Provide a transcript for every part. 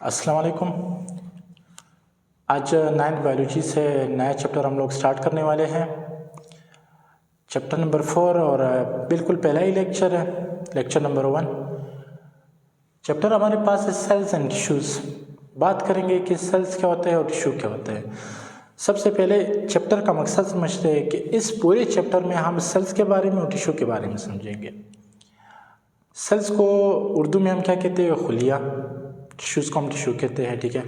अस्सलाम वालेकुम। आज 9th बायोलॉजी से नया चैप्टर हम लोग स्टार्ट करने वाले हैं, चैप्टर नंबर 4 और बिल्कुल पहला ही लेक्चर है, लेक्चर नंबर 1। चैप्टर हमारे पास है सेल्स एंड टिश्यूज़। बात करेंगे कि सेल्स क्या होते हैं और टिश्यू क्या होते हैं। सबसे पहले चैप्टर का मकसद समझते हैं कि इस पूरे चैप्टर में हम सेल्स के बारे में और टिश्यू के बारे में समझेंगे। सेल्स को उर्दू में हम क्या कहते हैं, खुलिया। टिश्यूज़ को हम टिश्यू कहते हैं, ठीक है।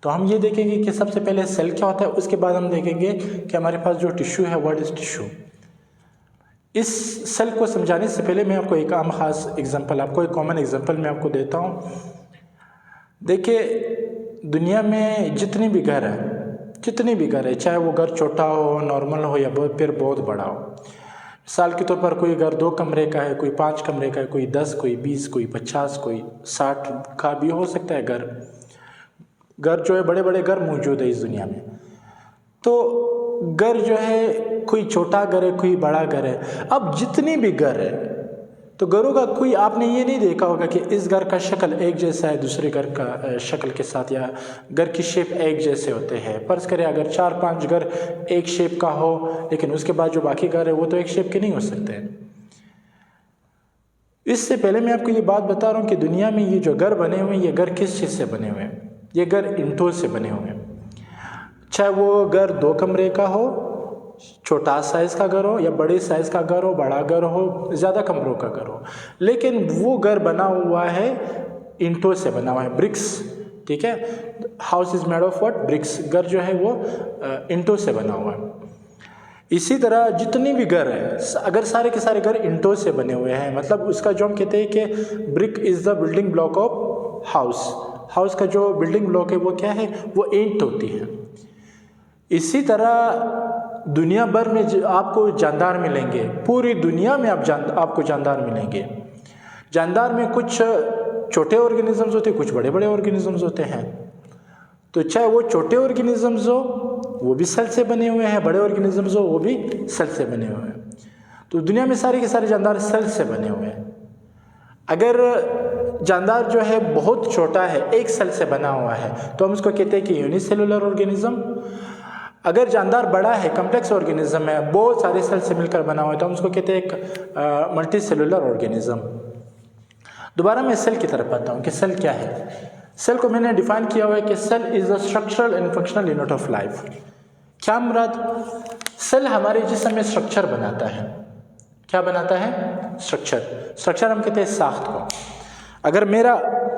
तो हम ये देखेंगे कि सबसे पहले सेल क्या होता है, उसके बाद हम देखेंगे कि हमारे पास जो टिश्यू है, व्हाट इज टिश्यू। इस सेल को समझाने से पहले मैं आपको एक आम खास एग्जांपल, आपको एक कॉमन एग्जांपल मैं आपको देता हूँ। देखिए, दुनिया में जितने भी घर है, चाहे वो घर छोटा हो, नॉर्मल हो या फिर बहुत बड़ा हो। मिसाल के तौर पर कोई घर 2 कमरे का है, कोई 5 कमरे का है, कोई 10, कोई 20, कोई 50, कोई 60 का भी हो सकता है घर जो है, बड़े बड़े घर मौजूद है इस दुनिया में। तो घर जो है, कोई छोटा घर है, कोई बड़ा घर है। अब जितने भी घर है, तो घरों का कोई आपने ये नहीं देखा होगा कि इस घर का शक्ल एक जैसा है दूसरे घर का शक्ल के साथ, या घर की शेप एक जैसे होते हैं। फर्ज करें अगर 4-5 घर एक शेप का हो, लेकिन उसके बाद जो बाकी घर है वो तो एक शेप के नहीं हो सकते हैं। इससे पहले मैं आपको ये बात बता रहा हूँ कि दुनिया में ये जो घर बने हुए हैं, ये घर किस चीज़ से बने हुए हैं। ये घर ईंटों से बने हुए हैं। चाहे वो घर 2 कमरे का हो, छोटा साइज़ का घर हो, या बड़े साइज़ का घर हो, बड़ा घर हो, ज़्यादा कमरों का घर हो, लेकिन वो घर बना हुआ है ईंटों से बना हुआ है, ब्रिक्स, ठीक है। House is made of what, bricks. घर जो है वो ईंटों से बना हुआ है। इसी तरह जितनी भी घर है, अगर सारे के सारे घर ईंटों से बने हुए हैं, मतलब उसका जो हम कहते हैं कि brick is the building block of house का जो बिल्डिंग ब्लॉक है वो क्या है, वो ईंट होती है। इसी तरह दुनिया भर में आपको जानदार मिलेंगे, पूरी दुनिया में आपको जानदार मिलेंगे। जानदार में कुछ छोटे ऑर्गेनिजम्स होते हैं, कुछ बड़े बड़े ऑर्गेनिजम्स होते हैं। तो चाहे वो छोटे ऑर्गेनिजम्स हो, वो भी सेल से बने हुए हैं, बड़े ऑर्गेनिजम्स हो, वो भी सेल से बने हुए हैं। तो दुनिया में सारे के सारे जानदार सेल से बने हुए हैं। अगर जानदार जो है बहुत छोटा है, एक सेल से बना हुआ है, तो हम उसको कहते हैं कि यूनिसेलुलर ऑर्गेनिज्म। अगर जानदार बड़ा है, कम्प्लेक्स ऑर्गेनिज्म है, बहुत सारे सेल से मिलकर बना हुआ है, तो हम उसको कहते हैं एक मल्टी सेलुलर ऑर्गेनिज्म। दोबारा मैं सेल की तरफ आता हूँ कि सेल क्या है। सेल को मैंने डिफाइन किया हुआ है कि cell is the structural and functional unit of life. क्या मुराद, सेल हमारे जिस्म में स्ट्रक्चर बनाता है। क्या बनाता है, स्ट्रक्चर हम कहते हैं साख्त को। अगर मेरा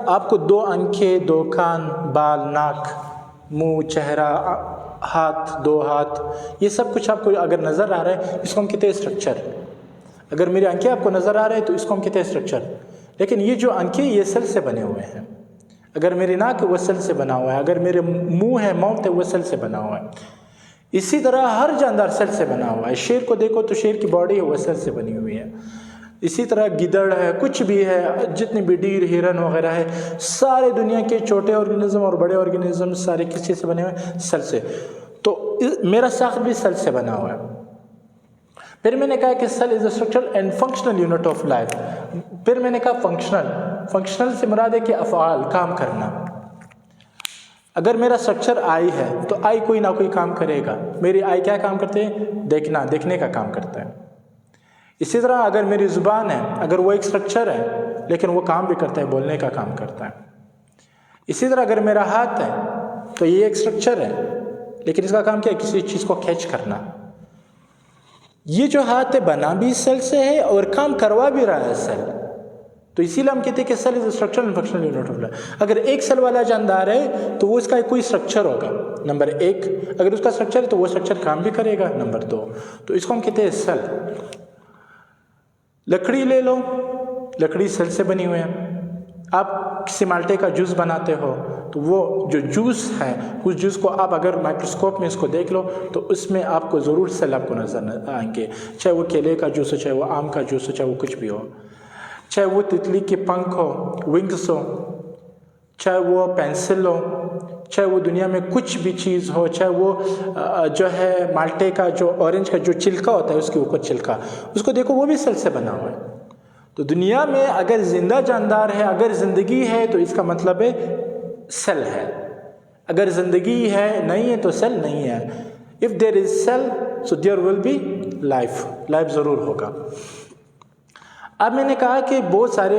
आपको 2 आंखें, 2 कान, बाल, नाक, मुंह, चेहरा, हाथ, 2 हाथ, ये सब कुछ आपको अगर नज़र आ रहा है, इसको हम कहते हैं स्ट्रक्चर। अगर मेरी आंखें आपको नज़र आ रहे हैं तो इसको हम कहते हैं स्ट्रक्चर। लेकिन ये जो आंखें, ये सेल से बने हुए हैं। अगर मेरी नाक है वो सेल से बना हुआ है, अगर मेरे मुंह है, माउथ है, वो सेल से बना हुआ है। इसी तरह हर जानदार सेल से बना हुआ है। शेर को देखो तो शेर की बॉडी है वो सेल से बनी हुई है। इसी तरह गिदड़ है, कुछ भी है, जितनी भी डीर, हिरन वगैरह है, सारे दुनिया के छोटे ऑर्गेनिज्म और बड़े ऑर्गेनिज्म सारे किस चीज़ से बने हुए हैं, सेल से। तो मेरा साख्त भी सेल से बना हुआ है। फिर मैंने कहा कि cell is the structural and functional unit of life. फिर मैंने कहा फंक्शनल से मुराद है कि अफ़आल, काम करना। अगर मेरा स्ट्रक्चर आई है तो आई कोई ना कोई काम करेगा। मेरी आई क्या काम करते हैं, देखने का काम करता है। इसी तरह अगर मेरी ज़ुबान है, अगर वो एक स्ट्रक्चर है, लेकिन वो काम भी करता है, बोलने का काम करता है। इसी तरह अगर मेरा हाथ है तो ये एक स्ट्रक्चर है, लेकिन इसका काम क्या है, किसी चीज़ को कैच करना। ये जो हाथ है बना भी सेल से है और काम करवा भी रहा है सेल। तो इसीलिए हम कहते हैं कि cell is structural and functional unit of life. अगर एक सेल वाला जानदार है तो वो इसका कोई स्ट्रक्चर होगा, नंबर 1। अगर उसका स्ट्रक्चर है तो वो स्ट्रक्चर काम भी करेगा, नंबर 2। तो इसको हम कहते हैं सेल। लकड़ी ले लो, लकड़ी सेल से बनी हुई है। आप किसी माल्टे का जूस बनाते हो तो वो जो जूस है, उस जूस को आप अगर माइक्रोस्कोप में इसको देख लो तो उसमें आपको ज़रूर सेल आपको नजर आएंगे। चाहे वो केले का जूस हो, चाहे वो आम का जूस हो, चाहे वो कुछ भी हो, चाहे वो तितली के पंख हो, विंग्स हो, चाहे वो पेंसिल हो, चाहे वो दुनिया में कुछ भी चीज़ हो, चाहे वो जो है माल्टे का जो ऑरेंज का जो छिलका होता है, उसके ऊपर छिलका, उसको देखो वो भी सेल से बना हुआ है। तो दुनिया में अगर जिंदा जानदार है, अगर ज़िंदगी है, तो इसका मतलब है सेल है। अगर ज़िंदगी है नहीं है तो सेल नहीं है। If there is cell so there will be life, life ज़रूर होगा। अब मैंने कहा कि बहुत सारे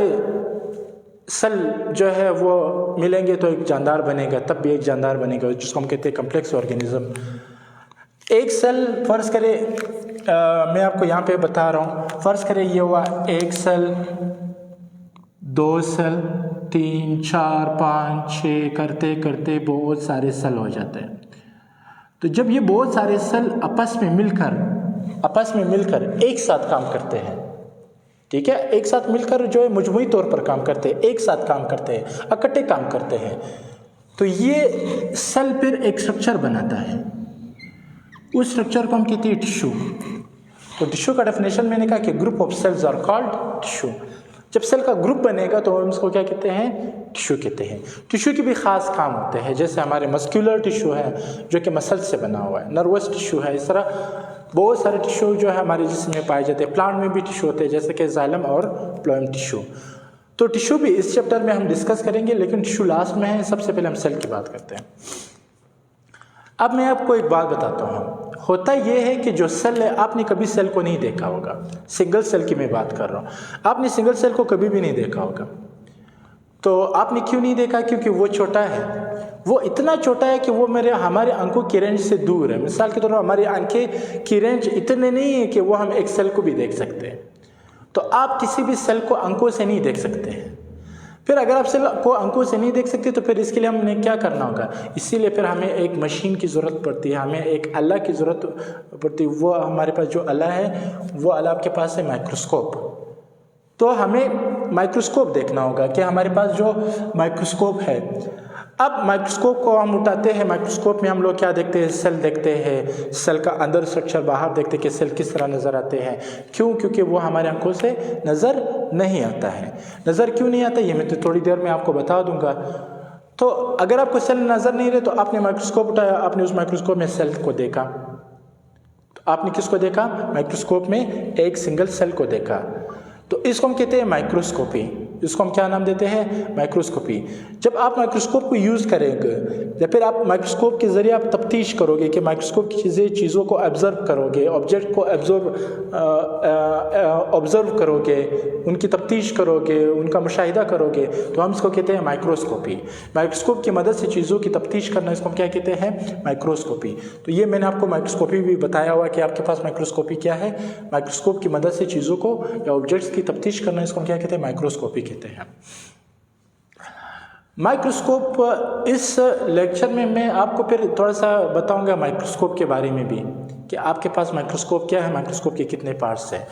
सेल जो है वो मिलेंगे तो एक जानदार बनेगा, तब भी एक जानदार बनेगा, जिसको हम कहते हैं कम्प्लेक्स ऑर्गेनिज्म। एक सेल फर्ज करें, मैं आपको यहाँ पे बता रहा हूँ, फर्ज करें ये हुआ एक सेल, 2 सेल, 3, 4, 5, 6 करते करते बहुत सारे सेल हो जाते हैं। तो जब ये बहुत सारे सेल आपस में मिलकर एक साथ काम करते हैं, ठीक है, एक साथ मिलकर जो है मजमूई तौर पर काम करते हैं, एक साथ काम करते हैं, इकट्ठे काम करते हैं, तो ये सेल फिर एक स्ट्रक्चर बनाता है। उस स्ट्रक्चर को हम कहते हैं टिश्यू। तो टिश्यू का डेफिनेशन मैंने कहा कि group of cells are called tissue. जब सेल का ग्रुप बनेगा तो हम इसको क्या कहते हैं, टिश्यू कहते हैं। टिश्यू के भी खास काम होते हैं, जैसे हमारे मस्कुलर टिश्यू है जो कि मसल से बना हुआ है, नर्वस टिश्यू है, इस तरह बहुत सारे टिश्यू जो है हमारे जिस्म में पाए जाते हैं। प्लांट में भी टिश्यू होते हैं जैसे कि जाइलम और फ्लोएम टिश्यू। तो टिश्यू भी इस चैप्टर में हम डिस्कस करेंगे, लेकिन टिश्यू लास्ट में है। सबसे पहले हम सेल की बात करते हैं। अब मैं आपको एक बात बताता हूँ, होता यह है कि जो सेल है, आपने कभी सेल को नहीं देखा होगा। सिंगल सेल की मैं बात कर रहा हूँ, आपने सिंगल सेल को कभी भी नहीं देखा होगा। तो आपने क्यों नहीं देखा? क्योंकि वो छोटा है, वो इतना छोटा है कि वो हमारे आंखों की रेंज से दूर है। मिसाल के तौर पर हमारी आंखें की रेंज इतने नहीं है कि वो हम एक सेल को भी देख सकते हैं। तो आप किसी भी सेल को आंखों से नहीं देख सकते हैं। फिर अगर आप सेल को आंखों से नहीं देख सकते तो फिर इसके लिए हमने क्या करना होगा? इसीलिए फिर हमें एक मशीन की ज़रूरत पड़ती है, हमें एक आला की ज़रूरत पड़ती है। वो हमारे पास जो आला है, वो आला आपके पास है माइक्रोस्कोप। तो हमें माइक्रोस्कोप देखना होगा कि हमारे पास जो माइक्रोस्कोप है, अब माइक्रोस्कोप को हम उठाते हैं। माइक्रोस्कोप में हम लोग क्या देखते हैं? सेल देखते हैं, सेल का अंदर स्ट्रक्चर बाहर देखते हैं कि सेल किस तरह नज़र आते हैं। क्यों? क्योंकि वो हमारे आंखों से नज़र नहीं आता है। नज़र क्यों नहीं आता ये मैं तो थोड़ी देर में आपको बता दूंगा। तो अगर आपको सेल नज़र नहीं रहे तो आपने माइक्रोस्कोप उठाया, आपने उस माइक्रोस्कोप में सेल को देखा। तो आपने किसको देखा? माइक्रोस्कोप में एक सिंगल सेल को देखा। तो इसको हम कहते हैं माइक्रोस्कोपी। इसको हम क्या नाम देते हैं? माइक्रोस्कोपी। जब आप माइक्रोस्कोप को यूज़ करेंगे या फिर आप माइक्रोस्कोप के ज़रिए आप तफ्तीश करोगे कि माइक्रोस्कोप की चीज़ों को ऑब्जर्व करोगे, ऑब्जेक्ट को ऑब्जर्व करोगे, उनकी तफ्तीश करोगे, उनका मुशाहिदा करोगे, तो हम इसको कहते हैं माइक्रोस्कोपी। माइक्रोस्कोप की मदद से चीज़ों की तफ्तीश करना, इसको हम क्या कहते हैं? माइक्रोस्कोपी। तो ये मैंने आपको माइक्रोस्कोपी भी बताया हुआ कि आपके पास माइक्रोस्कोपी क्या है। माइक्रोस्कोप की मदद से चीज़ों को या ऑब्जेक्ट्स की तफ्तीश करना, इसको हम क्या कहते हैं? माइक्रोस्कोपी कहते हैं। माइक्रोस्कोप, इस लेक्चर में मैं आपको फिर थोड़ा सा बताऊंगा माइक्रोस्कोप के बारे में भी कि आपके पास माइक्रोस्कोप क्या है, माइक्रोस्कोप के कितने पार्ट्स हैं।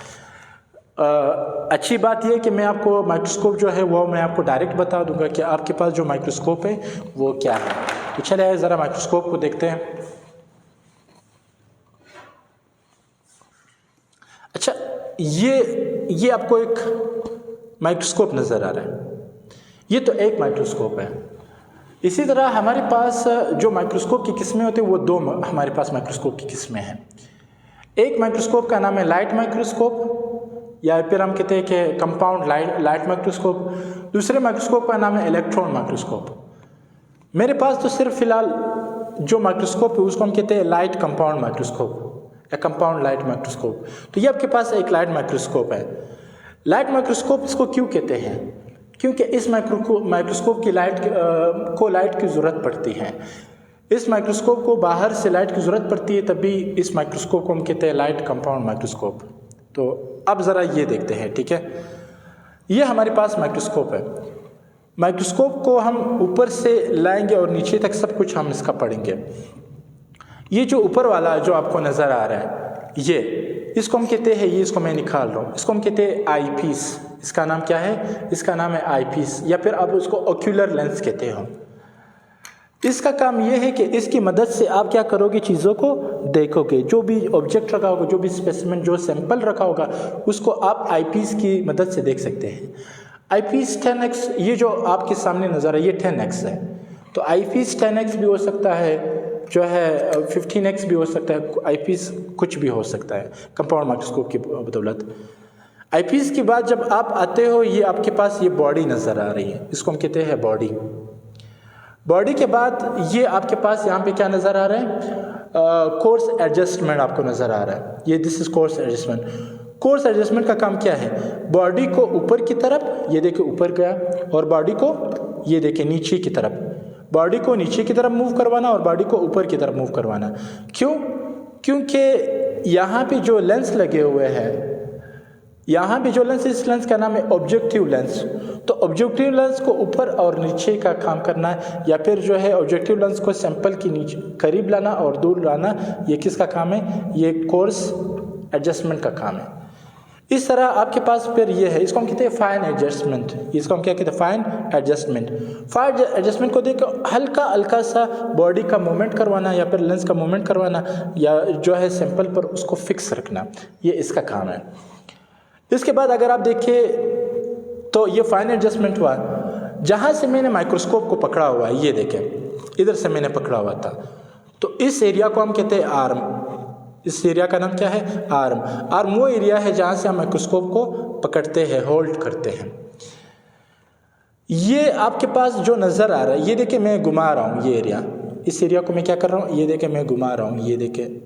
अच्छी बात यह है कि मैं आपको माइक्रोस्कोप जो है वो मैं आपको डायरेक्ट बता दूंगा कि आपके पास जो माइक्रोस्कोप है वो क्या है। तो चलिए ज़रा माइक्रोस्कोप को देखते हैं। अच्छा, ये आपको एक माइक्रोस्कोप नज़र आ रहा है। ये तो एक माइक्रोस्कोप है। इसी तरह हमारे पास जो माइक्रोस्कोप की किस्में होती हैं वो दो हमारे पास माइक्रोस्कोप की किस्में हैं। एक माइक्रोस्कोप का नाम है लाइट माइक्रोस्कोप, या फिर हम कहते हैं कि कंपाउंड लाइट माइक्रोस्कोप। दूसरे माइक्रोस्कोप का नाम है इलेक्ट्रॉन माइक्रोस्कोप। मेरे पास तो सिर्फ फिलहाल जो माइक्रोस्कोप है उसको हम कहते हैं लाइट कंपाउंड माइक्रोस्कोप या कंपाउंड लाइट माइक्रोस्कोप। तो ये आपके पास एक लाइट माइक्रोस्कोप है। लाइट माइक्रोस्कोप इसको क्यों कहते हैं? क्योंकि इस माइक्रोस्कोप की लाइट की ज़रूरत पड़ती है। इस माइक्रोस्कोप को बाहर से लाइट की ज़रूरत पड़ती है, तभी इस माइक्रोस्कोप को हम कहते हैं लाइट कंपाउंड माइक्रोस्कोप। तो अब ज़रा ये देखते हैं, ठीक है। ये हमारे पास माइक्रोस्कोप है। माइक्रोस्कोप को हम ऊपर से लाएंगे और नीचे तक सब कुछ हम इसका पढ़ेंगे। ये जो ऊपर वाला जो आपको नज़र आ रहा है, ये इसको हम कहते हैं, ये इसको मैं निकाल रहा हूँ, इसको हम कहते हैं आई पीस। इसका नाम क्या है? इसका नाम है आई पीस, या फिर आप उसको ऑक्यूलर लेंस कहते हो। इसका काम यह है कि इसकी मदद से आप क्या करोगे? चीज़ों को देखोगे। जो भी ऑब्जेक्ट रखा होगा, जो भी स्पेसिमेन, जो सैंपल रखा होगा, उसको आप आई पीस की मदद से देख सकते हैं। आई पीस 10x, ये जो आपके सामने नज़र है ये 10x है। तो आई पीस 10x भी हो सकता है, जो है 15x भी हो सकता है। आई पीस कुछ भी हो सकता है कंपाउंड माइक्रोस्कोप की बदौलत। आई पीस के बाद जब आप आते हो, ये आपके पास ये बॉडी नज़र आ रही है, इसको हम कहते हैं बॉडी। बॉडी के बाद ये आपके पास यहाँ पे क्या नज़र आ रहा है, कोर्स एडजस्टमेंट आपको नज़र आ रहा है, ये this is course adjustment. Course adjustment का काम क्या है, बॉडी को ऊपर की तरफ, ये देखिए ऊपर गया, और बॉडी को ये देखिए नीचे की तरफ, बॉडी को नीचे की तरफ मूव करवाना और बॉडी को ऊपर की तरफ मूव करवाना। क्यों? क्योंकि यहाँ पे जो लेंस लगे हुए हैं, यहाँ पे जो लेंस, इस लेंस का नाम है ऑब्जेक्टिव लेंस। तो ऑब्जेक्टिव लेंस को ऊपर और नीचे का काम करना है, या फिर जो है ऑब्जेक्टिव लेंस को सैंपल की नीचे करीब लाना और दूर लाना, ये किसका काम है, ये कोर्स एडजस्टमेंट का काम है। इस तरह आपके पास फिर ये है, इसको हम कहते हैं फाइन एडजस्टमेंट, इसको हम क्या कहते हैं, फाइन एडजस्टमेंट। फाइन एडजस्टमेंट को देख हल्का हल्का सा बॉडी का मूवमेंट करवाना या फिर लेंस का मूवमेंट करवाना, या जो है सैंपल पर उसको फिक्स रखना, ये इसका काम है। इसके बाद अगर आप देखिए तो ये फाइन एडजस्टमेंट हुआ, जहाँ से मैंने माइक्रोस्कोप को पकड़ा हुआ है, ये देखें इधर से मैंने पकड़ा हुआ था, तो इस एरिया को हम कहते हैं आर्म। इस एरिया का नाम क्या है, आर्म। आर्म वो एरिया है जहाँ से हम माइक्रोस्कोप को पकड़ते हैं, होल्ड करते हैं। ये आपके पास जो नज़र आ रहा है, ये देखिए मैं घुमा रहा हूँ, ये एरिया, इस एरिया को मैं क्या कर रहा हूँ, ये देखिए मैं घुमा रहा हूँ, ये देखिए,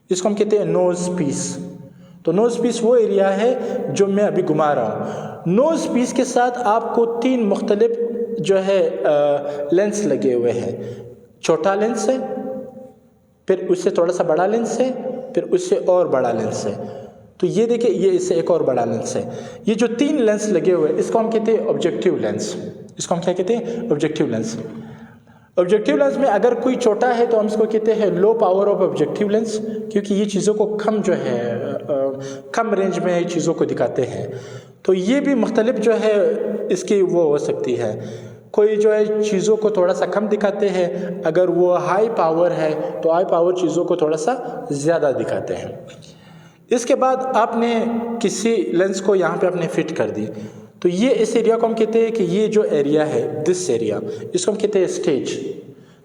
इसको हम कहते हैं नोज पीस। तो नोज पीस वो एरिया है जो मैं अभी घुमा रहा हूँ। नोज पीस के साथ आपको 3 मुख्तलिफ जो है लेंस लगे हुए हैं। छोटा लेंस है, फिर उससे थोड़ा सा बड़ा लेंस है, फिर उससे और बड़ा लेंस है। तो ये देखिए, ये इससे एक और बड़ा लेंस है। ये जो 3 लेंस लगे हुए हैं, इसको हम कहते हैं ऑब्जेक्टिव लेंस। इसको हम क्या कहते हैं, ऑब्जेक्टिव लेंस। ऑब्जेक्टिव लेंस में अगर कोई छोटा है तो हम इसको कहते हैं low power of objective lens, क्योंकि ये चीज़ों को कम जो है कम रेंज में चीज़ों को दिखाते हैं। तो ये भी मुख्तलिफ जो है इसकी वो हो सकती है, कोई जो है चीज़ों को थोड़ा सा कम दिखाते हैं, अगर वो हाई पावर है तो हाई पावर चीज़ों को थोड़ा सा ज़्यादा दिखाते हैं। इसके बाद आपने किसी लेंस को यहाँ पे आपने फिट कर दी, तो ये इस एरिया को हम कहते हैं कि ये जो एरिया है, दिस एरिया, इसको हम कहते हैं स्टेज।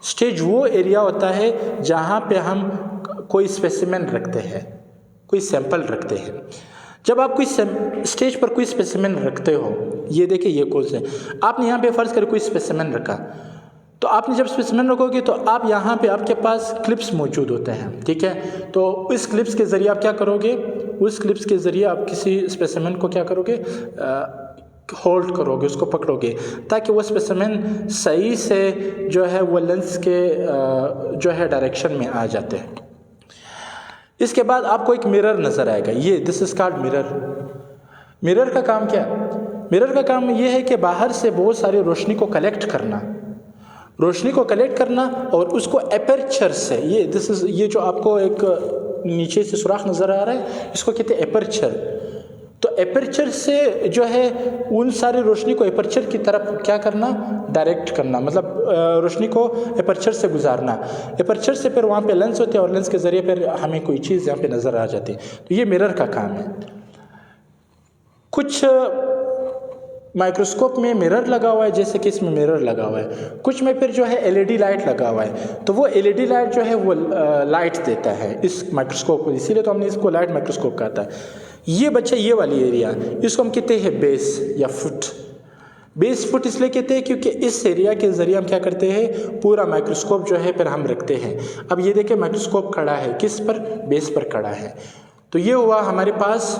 स्टेज वो एरिया होता है जहाँ पे हम कोई स्पेसिमेन रखते हैं, कोई सैंपल रखते हैं। जब आप कोई स्टेज पर कोई स्पेसिमेन रखते हो, ये देखिए ये कौन से, आपने यहाँ पे फ़र्ज़ कर कोई स्पेसिमेन रखा, तो आपने जब स्पेसिमेन रखोगे तो आप यहाँ पे आपके पास क्लिप्स मौजूद होते हैं, ठीक है। तो इस क्लिप्स के ज़रिए आप क्या करोगे, उस क्लिप्स के ज़रिए आप किसी स्पेसिमेन को क्या करोगे, होल्ड करोगे, उसको पकड़ोगे, ताकि वो स्पेसिमेन सही से जो है वो लेंस के जो है डायरेक्शन में आ जाते हैं। इसके बाद आपको एक मिरर नज़र आएगा, ये this is called mirror. Mirror का काम क्या है, मिरर का काम ये है कि बाहर से बहुत सारी रोशनी को कलेक्ट करना, रोशनी को कलेक्ट करना और उसको एपर्चर से, ये जो आपको एक नीचे से सुराख नज़र आ रहा है, इसको कहते हैं एपर्चर। तो एपर्चर से जो है उन सारी रोशनी को एपर्चर की तरफ क्या करना, डायरेक्ट करना, मतलब रोशनी को एपर्चर से गुजारना। एपर्चर से फिर वहाँ पे लेंस होते हैं और लेंस के ज़रिए फिर हमें कोई चीज़ यहाँ पे नज़र आ जाती है। तो ये मिरर का काम है। कुछ माइक्रोस्कोप में मिरर लगा हुआ है, जैसे कि इसमें मिरर लगा हुआ है। कुछ में फिर जो है एलईडी लाइट लगा हुआ है, तो वो एलईडी लाइट जो है वो लाइट देता है इस माइक्रोस्कोप को, इसीलिए तो हमने इसको लाइट माइक्रोस्कोप कहता है। ये बच्चे ये वाली एरिया, इसको हम कहते हैं बेस या फुट। बेस फुट इसलिए कहते हैं क्योंकि इस एरिया के ज़रिए हम क्या करते हैं, पूरा माइक्रोस्कोप जो है फिर हम रखते हैं। अब ये देखिए माइक्रोस्कोप खड़ा है, किस पर, बेस पर खड़ा है। तो ये हुआ हमारे पास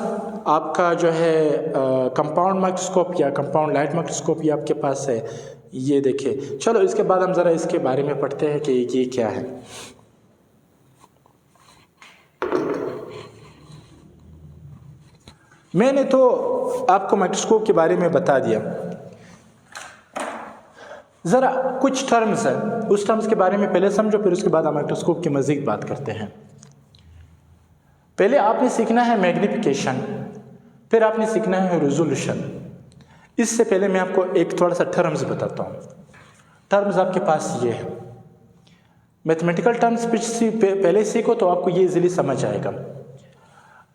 आपका जो है कंपाउंड माइक्रोस्कोप या कंपाउंड लाइट माइक्रोस्कोप, ये आपके पास है। ये देखिए, चलो इसके बाद हम ज़रा इसके बारे में पढ़ते हैं कि ये क्या है। मैंने तो आपको माइक्रोस्कोप के बारे में बता दिया, ज़रा कुछ टर्म्स हैं, उस टर्म्स के बारे में पहले समझो, फिर उसके बाद हम माइक्रोस्कोप की मज़ीद बात करते हैं। पहले आपने सीखना है मैग्निफिकेशन, फिर आपने सीखना है रेजोल्यूशन। इससे पहले मैं आपको एक थोड़ा सा टर्म्स बताता हूँ। टर्म्स आपके पास ये है, मैथमेटिकल टर्म्स पहले सीखो तो आपको ये इजीली समझ आएगा।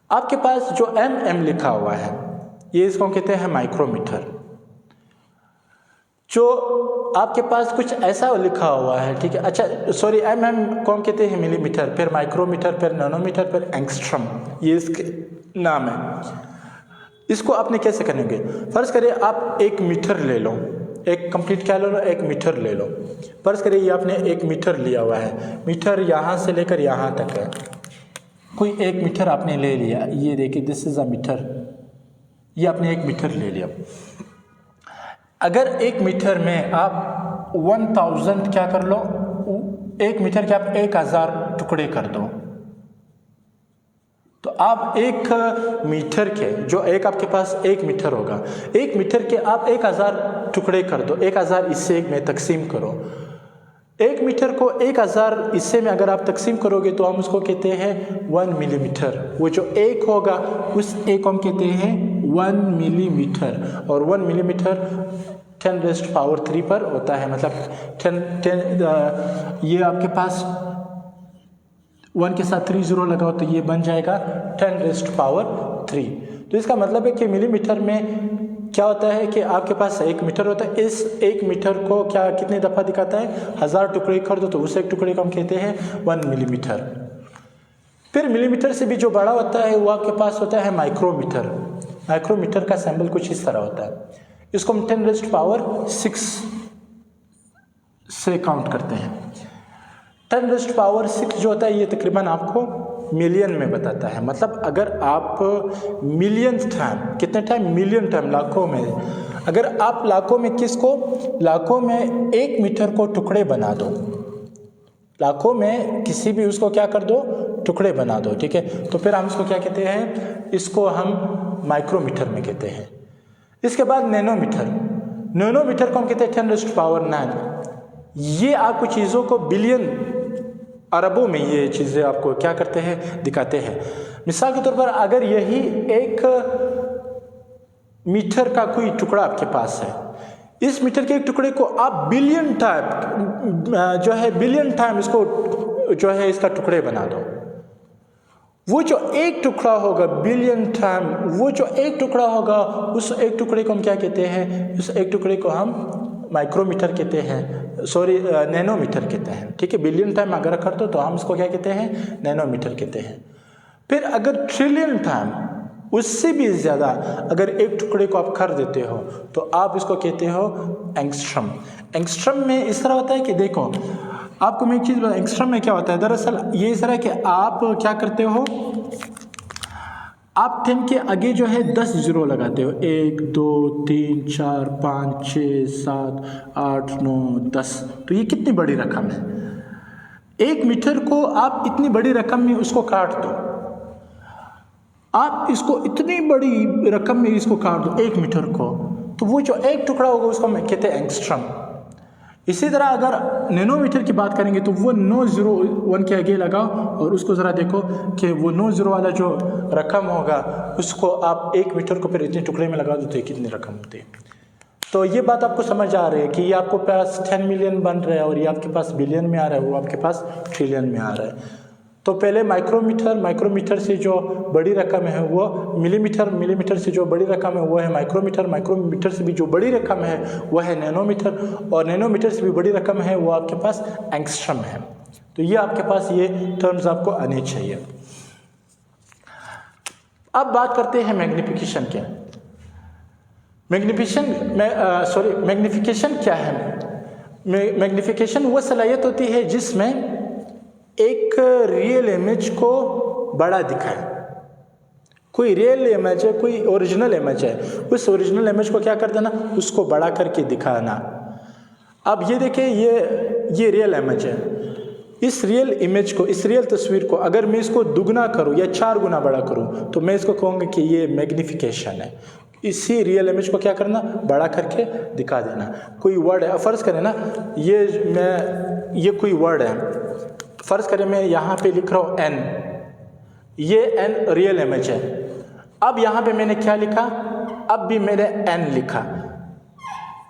आपके पास जो mm लिखा हुआ है, ये इसको कहते हैं माइक्रोमीटर। जो आपके पास कुछ ऐसा लिखा हुआ है, ठीक है, अच्छा सॉरी, mm को हम कहते हैं मिलीमीटर, फिर माइक्रोमीटर, फिर नैनोमीटर, फिर एंगस्ट्रम, ये इसके नाम है। इसको आपने कैसे करेंगे, फ़र्ज़ करें आप 1 मीटर ले लो, एक कंप्लीट क्या ले लो, एक मीटर ले लो। फर्ज करिए ये आपने 1 मीटर लिया हुआ है, मीटर यहाँ से लेकर यहाँ तक है, कोई 1 मीटर आपने ले लिया, ये देखिए दिस इज़ अ मीटर, ये आपने 1 मीटर ले लिया। अगर 1 मीटर में आप 1000 क्या कर लो, 1 मीटर के आप 1000 टुकड़े कर दो, तो आप 1 मीटर के जो एक आपके पास 1 मीटर होगा, 1 मीटर के आप 1000 टुकड़े कर दो, 1000 हिस्से में तकसीम करो। 1 मीटर को 1000 हिस्से में अगर आप तकसीम करोगे तो हम उसको कहते हैं 1 मिलीमीटर। वो जो 1 होगा उस 1 को हम कहते हैं 1 मिलीमीटर, और 1 मिलीमीटर 10⁻³ पर होता है, मतलब 10 ये आपके पास 1 के साथ 3 0 लगाओ तो ये बन जाएगा 10⁻³ तो इसका मतलब है कि मिलीमीटर में क्या होता है कि आपके पास 1 मीटर होता है, इस 1 मीटर को क्या कितने दफ़ा दिखाता है, 1000 टुकड़े कर दो तो उस 1 टुकड़े को हम कहते हैं 1 मिलीमीटर। फिर मिलीमीटर से भी जो बड़ा होता है वो आपके पास होता है माइक्रोमीटर। माइक्रोमीटर का सिंबल कुछ इस तरह होता है, इसको हम 10⁻6 से काउंट करते हैं। 10⁻6 जो होता है ये तकरीबन आपको मिलियन में बताता है, मतलब अगर आप मिलियन टाइम, कितने टाइम, मिलियन टाइम, लाखों में, अगर आप लाखों में किसको, लाखों में 1 मीटर को टुकड़े बना दो, लाखों में किसी भी उसको क्या कर दो, टुकड़े बना दो, ठीक है, तो फिर हम इसको क्या कहते हैं, इसको हम माइक्रोमीटर में कहते हैं। इसके बाद नैनोमीटर, नैनोमीटर को हम कहते हैं 10⁻9। ये आपको चीज़ों को बिलियन, अरबों में ये चीज़ें आपको क्या करते हैं, दिखाते हैं। मिसाल के तौर पर अगर यही 1 मीटर का कोई टुकड़ा आपके पास है, इस मीटर के 1 टुकड़े को आप बिलियन टाइम जो है, बिलियन टाइम इसको जो है इसका टुकड़े बना दो, वो जो 1 टुकड़ा होगा बिलियन टाइम, वो जो 1 टुकड़ा होगा उस 1 टुकड़े को हम क्या कहते हैं, उस 1 टुकड़े को हम माइक्रोमीटर कहते हैं, सॉरी नैनोमीटर कहते हैं, ठीक है। बिलियन टाइम अगर कर दो तो हम इसको क्या कहते हैं, नैनोमीटर कहते हैं। फिर अगर ट्रिलियन टाइम, उससे भी ज़्यादा अगर 1 टुकड़े को आप कर देते हो तो आप इसको कहते हो एंगस्ट्रम। एंगस्ट्रम में इस तरह होता है कि देखो आपको मैं एक चीज़ बता, एंगस्ट्रम में क्या होता है, दरअसल ये इस तरह कि आप क्या करते हो, आप 10 के आगे जो है 10 0 लगाते हो, 1 2 3 4 5 6 7 8 9 10, तो ये कितनी बड़ी रकम है। 1 मीटर को आप इतनी बड़ी रकम में उसको काट दो, आप इसको इतनी बड़ी रकम में इसको काट दो 1 मीटर को, तो वो जो 1 टुकड़ा होगा उसको हम कहते हैं एंगस्ट्रम। इसी तरह अगर नैनोमीटर की बात करेंगे तो वो 9 0 1 के आगे लगाओ और उसको ज़रा देखो कि वो 9 0 वाला जो रकम होगा उसको आप 1 मीटर को फिर इतने टुकड़े में लगा दो तो कितनी रकम होती है। तो ये बात आपको समझ आ रही है कि ये आपको पास 10 मिलियन बन रहा है और ये आपके पास बिलियन में आ रहा है, वो आपके पास ट्रिलियन में आ रहा है। तो पहले माइक्रोमीटर, माइक्रोमीटर से जो बड़ी रकम है वो मिलीमीटर, मिलीमीटर से जो बड़ी रकम है वो है माइक्रोमीटर, माइक्रोमीटर से भी जो बड़ी रकम है वो है नैनोमीटर, और नैनोमीटर से भी बड़ी रकम है वो आपके पास एंगस्ट्रम है। तो ये आपके पास ये टर्म्स आपको आने चाहिए। अब बात करते हैं मैग्निफिकेशन के। मैग्निफिकेशन क्या है? मैग्निफिकेशन वो सलाहियत होती है जिसमें एक रियल इमेज को बड़ा दिखाए। कोई रियल इमेज है, कोई ओरिजिनल इमेज है, उस ओरिजिनल इमेज को क्या कर देना, उसको बड़ा करके दिखाना। अब ये देखिए ये रियल इमेज है, इस रियल इमेज को, इस रियल तस्वीर को अगर मैं इसको दुगना करूं या 4 गुना बड़ा करूं तो मैं इसको कहूँगा कि ये मैग्निफिकेशन है। इसी रियल इमेज को क्या करना, बड़ा करके दिखा देना। कोई वर्ड है, फ़र्ज़ करें ना ये कोई वर्ड है, फ़र्ज़ करें मैं यहाँ पे लिख रहा हूँ n, ये n रियल इमेज है। अब यहाँ पे मैंने क्या लिखा, अब भी मैंने n लिखा,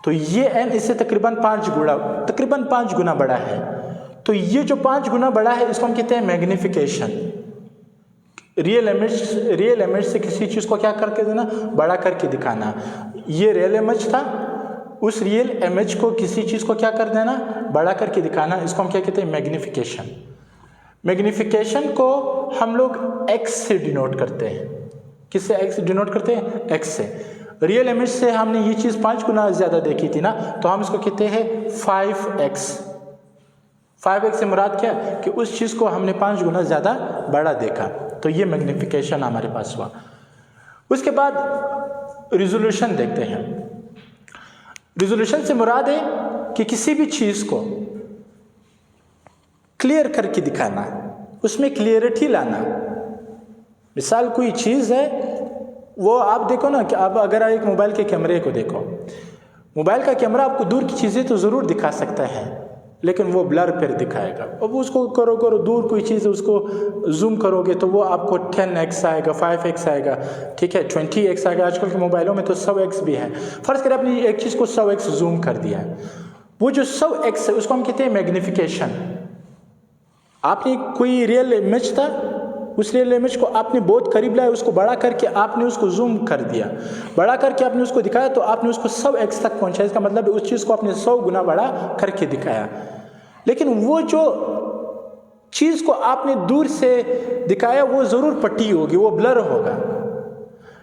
तो ये n इससे तकरीबन 5 गुना बड़ा है। तो ये जो 5 गुना बड़ा है इसको हम कहते हैं मैग्निफिकेशन। रियल इमेज से किसी चीज़ को क्या करके देना, बड़ा करके दिखाना। ये रियल इमेज था, उस रियल इमेज को किसी चीज़ को क्या कर देना, बड़ा करके दिखाना, इसको हम क्या कहते हैं, मैग्निफिकेशन। मैग्निफिकेशन को हम लोग x से डिनोट करते हैं। किससे x डिनोट करते हैं? x से। रियल इमेज से हमने ये चीज़ 5 गुना ज़्यादा देखी थी ना, तो हम इसको कहते हैं 5x। 5x से मुराद क्या कि उस चीज़ को हमने 5 गुना ज़्यादा बड़ा देखा, तो ये मैग्नीफिकेशन हमारे पास हुआ। उसके बाद रिजोल्यूशन देखते हैं। रिजोल्यूशन से मुराद है कि किसी भी चीज़ को क्लियर करके दिखाना, उसमें क्लियरिटी लाना। मिसाल कोई चीज़ है, वो आप देखो ना कि अब अगर आप एक मोबाइल के कैमरे को देखो, मोबाइल का कैमरा आपको दूर की चीज़ें तो ज़रूर दिखा सकता है, लेकिन वो ब्लर पर दिखाएगा। अब उसको करो दूर कोई चीज़ है, उसको जूम करोगे तो वो आपको 10x आएगा, 5x आएगा, ठीक है, 20x आएगा। आजकल के मोबाइलों में तो 100x भी है। फ़र्ज़ करें आपने एक चीज़ को 100x जूम कर दिया है, वो जो 100x है उसको हम कहते हैं मैग्नीफिकेशन। आपने कोई रियल इमेज था, उस रियल इमेज को आपने बहुत करीब लाया, उसको बड़ा करके आपने उसको जूम कर दिया, बड़ा करके आपने उसको दिखाया, तो आपने उसको 100x तक पहुंचाया। इसका मतलब है उस चीज़ को आपने 100 गुना बड़ा करके दिखाया। लेकिन वो जो चीज़ को आपने दूर से दिखाया वो ज़रूर पट्टी होगी, वो ब्लर होगा।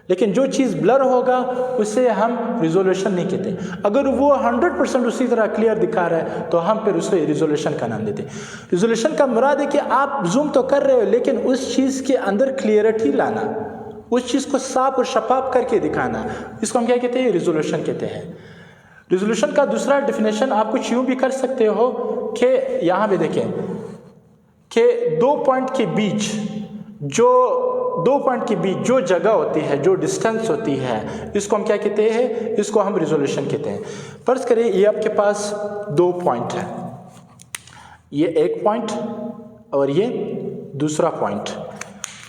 लेकिन जो चीज़ ब्लर होगा उसे हम रिजोल्यूशन नहीं कहते। अगर वो 100% उसी तरह क्लियर दिखा रहा है तो हम फिर उसे रिजोल्यूशन का नाम देते हैं। रिजोल्यूशन का मुराद है कि आप जूम तो कर रहे हो, लेकिन उस चीज़ के अंदर क्लियरिटी लाना, उस चीज़ को साफ और शफाफ करके दिखाना, इसको हम क्या कहते हैं? रिजोल्यूशन कहते हैं। रिजोल्यूशन का दूसरा डेफिनेशन आप कुछ यूँ भी कर सकते हो कि यहाँ पे देखें कि दो पॉइंट के बीच जो जगह होती है, जो डिस्टेंस होती है, इसको हम क्या कहते हैं? इसको हम रिजोल्यूशन कहते हैं। फर्ज करें ये आपके पास 2 पॉइंट है, ये एक पॉइंट और ये दूसरा पॉइंट।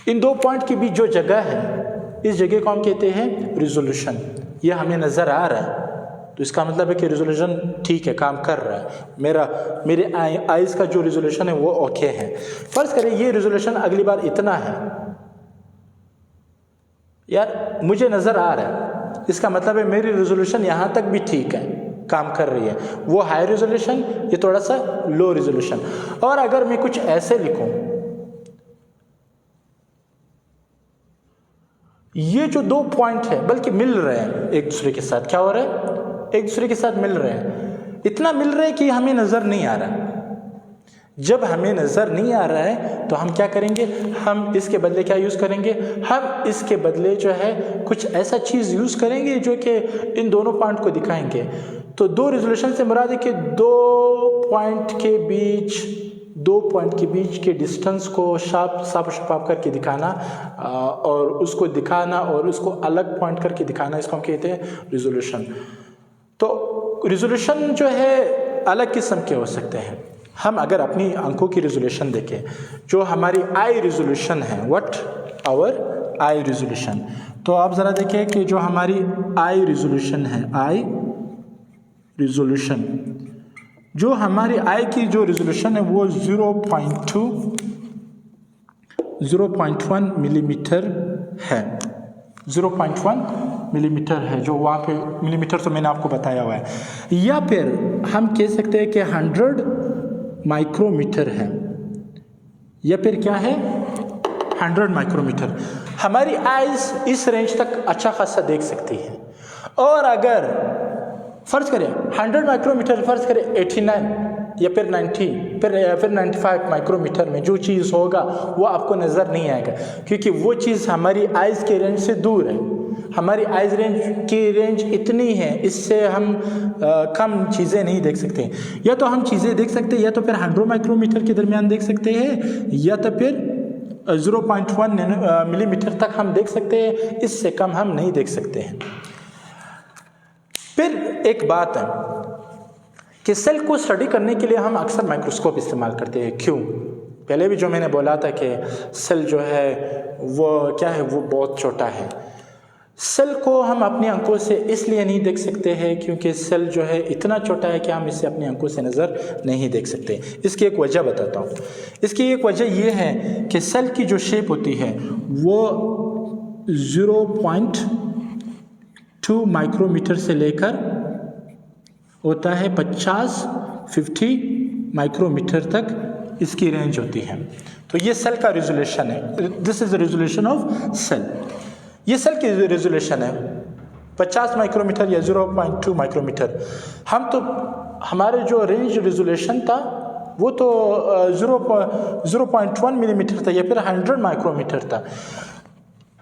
इन 2 पॉइंट के बीच जो जगह है, इस जगह को हम कहते हैं रिजोल्यूशन। ये हमें नज़र आ रहा है तो इसका मतलब है कि रिजोल्यूशन ठीक है, काम कर रहा है। मेरे आइज़ का जो रिजोल्यूशन है वो ओके है। फर्ज करें ये रिजोल्यूशन अगली बार इतना है, यार मुझे नज़र आ रहा है, इसका मतलब है मेरी रिजोल्यूशन यहाँ तक भी ठीक है, काम कर रही है। वो हाई रिजोल्यूशन, ये थोड़ा सा लो रिजोल्यूशन। और अगर मैं कुछ ऐसे लिखूं, ये जो 2 पॉइंट है बल्कि मिल रहे हैं एक दूसरे के साथ, क्या हो रहा है? एक दूसरे के साथ मिल रहे हैं, इतना मिल रहे हैं कि हमें नज़र नहीं आ रहा। जब हमें नज़र नहीं आ रहा है तो हम क्या करेंगे? हम इसके बदले क्या यूज़ करेंगे? हम इसके बदले जो है कुछ ऐसा चीज़ यूज़ करेंगे जो कि इन दोनों पॉइंट को दिखाएंगे। तो 2 रिजोल्यूशन से मुराद है कि 2 पॉइंट के बीच के डिस्टेंस को साफ शफाफ करके दिखाना, और उसको दिखाना और उसको अलग पॉइंट करके दिखाना, इसको हम कहते हैं रिजोल्यूशन। तो रिजोल्यूशन जो है अलग किस्म के हो सकते हैं। हम अगर अपनी आंखों की रिजोल्यूशन देखें, जो हमारी आई रिजोल्यूशन है, आवर आई रिजोल्यूशन, तो आप ज़रा देखें कि जो हमारी आई रिजोल्यूशन है, आई रिजोल्यूशन, जो हमारी आई की जो रिजोल्यूशन है वो 0.1 मिलीमीटर है। 0.1 मिलीमीटर है, जो वहाँ पे मिलीमीटर तो मैंने आपको बताया हुआ है। या फिर हम कह सकते हैं कि 100 माइक्रोमीटर है, या फिर क्या है? 100 माइक्रोमीटर। हमारी आइज़ इस रेंज तक अच्छा खासा देख सकती है। और अगर फ़र्ज़ करें 100 माइक्रोमीटर, फ़र्ज़ करें 89 या फिर 90 या फिर 95 माइक्रोमीटर में जो चीज़ होगा वो आपको नज़र नहीं आएगा, क्योंकि वो चीज़ हमारी आइज़ के रेंज से दूर है। हमारी आइज़ की रेंज इतनी है, इससे हम कम चीज़ें नहीं देख सकते। या तो हम चीज़ें देख सकते हैं, या तो फिर 100 माइक्रोमीटर के दरमियान देख सकते हैं, या तो फिर 0.1 मिलीमीटर तक हम देख सकते हैं, इससे कम हम नहीं देख सकते हैं। फिर एक बात है कि सेल को स्टडी करने के लिए हम अक्सर माइक्रोस्कोप इस्तेमाल करते हैं। क्यों? पहले भी जो मैंने बोला था कि सेल जो है वो क्या है, वो बहुत छोटा है। सेल को हम अपनी आंखों से इसलिए नहीं देख सकते हैं क्योंकि सेल जो है इतना छोटा है कि हम इसे अपनी आंखों से नज़र नहीं देख सकते। इसकी एक वजह बताता हूँ। इसकी एक वजह ये है कि सेल की जो शेप होती है वो 0.2 माइक्रोमीटर से लेकर होता है 50 माइक्रोमीटर तक इसकी रेंज होती है। तो ये सेल का रिजोल्यूशन है। This is the resolution of cell. ये सेल की रिजोल्यूशन है। 50 माइक्रोमीटर या 0.2 माइक्रोमीटर। हम तो हमारे जो रेंज रेजोल्यूशन था वो तो 0.1 मिलीमीटर था या फिर 100 माइक्रोमीटर था।